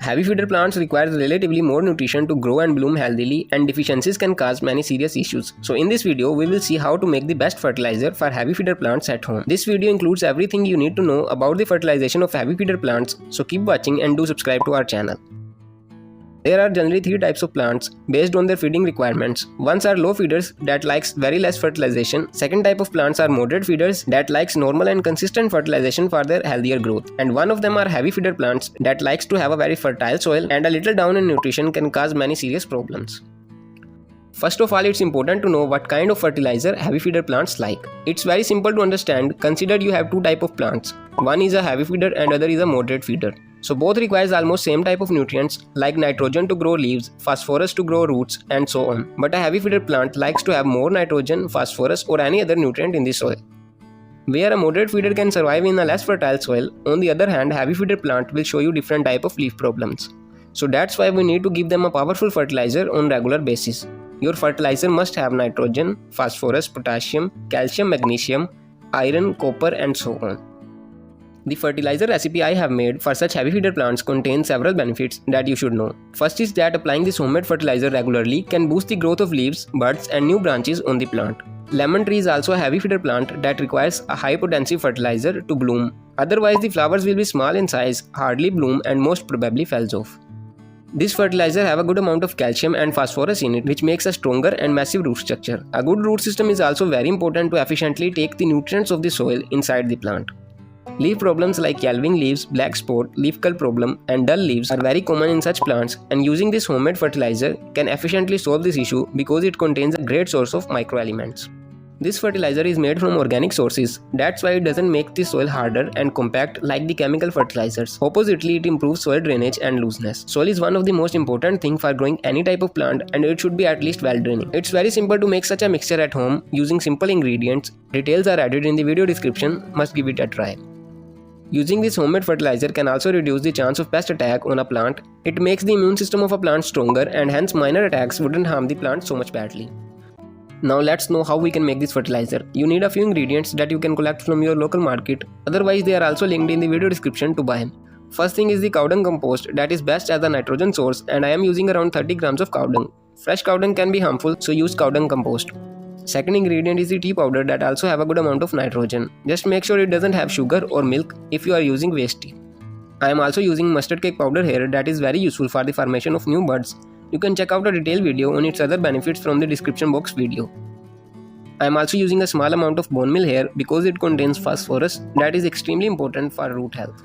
Heavy feeder plants require relatively more nutrition to grow and bloom healthily, and deficiencies can cause many serious issues. So in this video, we will see how to make the best fertilizer for heavy feeder plants at home. This video includes everything you need to know about the fertilization of heavy feeder plants, so keep watching and do subscribe to our channel. There are generally three types of plants based on their feeding requirements. Ones are low feeders that likes very less fertilization. Second type of plants are moderate feeders that likes normal and consistent fertilization for their healthier growth. And one of them are heavy feeder plants that likes to have a very fertile soil, and a little down in nutrition can cause many serious problems. First of all, it's important to know what kind of fertilizer heavy feeder plants like. It's very simple to understand. Consider you have two types of plants. One is a heavy feeder and other is a moderate feeder. So both requires almost same type of nutrients like nitrogen to grow leaves, phosphorus to grow roots, and so on. But a heavy feeder plant likes to have more nitrogen, phosphorus, or any other nutrient in the soil. Where a moderate feeder can survive in a less fertile soil, on the other hand, heavy feeder plant will show you different type of leaf problems. So that's why we need to give them a powerful fertilizer on regular basis. Your fertilizer must have nitrogen, phosphorus, potassium, calcium, magnesium, iron, copper, and so on. The fertilizer recipe I have made for such heavy feeder plants contains several benefits that you should know. First is that applying this homemade fertilizer regularly can boost the growth of leaves, buds, and new branches on the plant. Lemon tree is also a heavy feeder plant that requires a high potency fertilizer to bloom. Otherwise, the flowers will be small in size, hardly bloom, and most probably falls off. This fertilizer have a good amount of calcium and phosphorus in it, which makes a stronger and massive root structure. A good root system is also very important to efficiently take the nutrients of the soil inside the plant. Leaf problems like yellowing leaves, black spot, leaf curl problem, and dull leaves are very common in such plants, and using this homemade fertilizer can efficiently solve this issue because it contains a great source of microelements. This fertilizer is made from organic sources. That's why it doesn't make the soil harder and compact like the chemical fertilizers. Oppositely, it improves soil drainage and looseness. Soil is one of the most important things for growing any type of plant, and it should be at least well draining. It's very simple to make such a mixture at home using simple ingredients. Details are added in the video description. Must give it a try. Using this homemade fertilizer can also reduce the chance of pest attack on a plant. It makes the immune system of a plant stronger, and hence minor attacks wouldn't harm the plant so much badly. Now let's know how we can make this fertilizer. You need a few ingredients that you can collect from your local market. Otherwise, they are also linked in the video description to buy. First thing is the cow dung compost that is best as a nitrogen source, and I am using around 30 grams of cow dung. Fresh cow dung can be harmful, so use cow dung compost. Second ingredient is the tea powder that also have a good amount of nitrogen. Just make sure it doesn't have sugar or milk if you are using waste tea. I am also using mustard cake powder here that is very useful for the formation of new buds. You can check out a detailed video on its other benefits from the description box video. I am also using a small amount of bone meal here because it contains phosphorus that is extremely important for root health.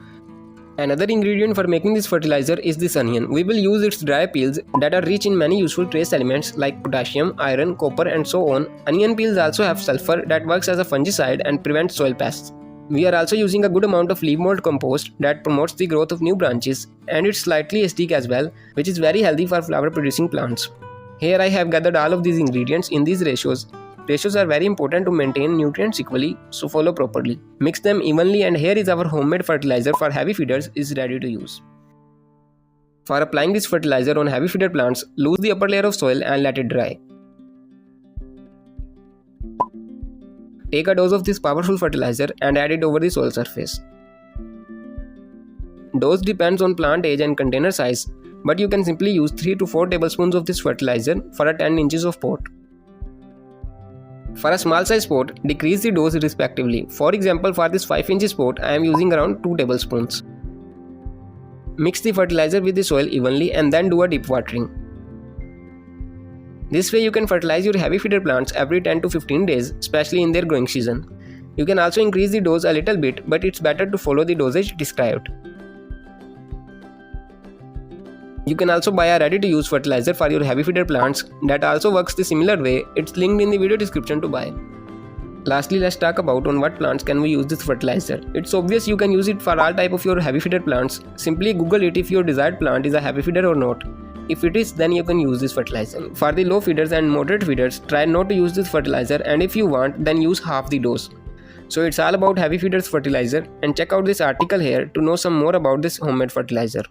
Another ingredient for making this fertilizer is this onion. We will use its dry peels that are rich in many useful trace elements like potassium, iron, copper, and so on. Onion peels also have sulfur that works as a fungicide and prevents soil pests. We are also using a good amount of leaf mold compost that promotes the growth of new branches, and it's slightly acidic as well, which is very healthy for flower producing plants. Here I have gathered all of these ingredients in these ratios. Ratios are very important to maintain nutrients equally, so follow properly. Mix them evenly, and here is our homemade fertilizer for heavy feeders is ready to use. For applying this fertilizer on heavy feeder plants, lose the upper layer of soil and let it dry. Take a dose of this powerful fertilizer and add it over the soil surface. Dose depends on plant age and container size, but you can simply use 3 to 4 tablespoons of this fertilizer for a 10 inches of pot. For a small size pot, decrease the dose respectively. For example, for this 5 inches pot, I am using around 2 tablespoons. Mix the fertilizer with the soil evenly and then do a deep watering. This way you can fertilize your heavy feeder plants every 10 to 15 days, especially in their growing season. You can also increase the dose a little bit, but it's better to follow the dosage described. You can also buy a ready-to-use fertilizer for your heavy feeder plants that also works the similar way. It's linked in the video description to buy. Lastly, let's talk about on what plants can we use this fertilizer. It's obvious you can use it for all type of your heavy feeder plants. Simply Google it if your desired plant is a heavy feeder or not. If it is, then you can use this fertilizer. For the low feeders and moderate feeders, try not to use this fertilizer, and if you want, then use half the dose. So it's all about heavy feeders fertilizer, and check out this article here to know some more about this homemade fertilizer.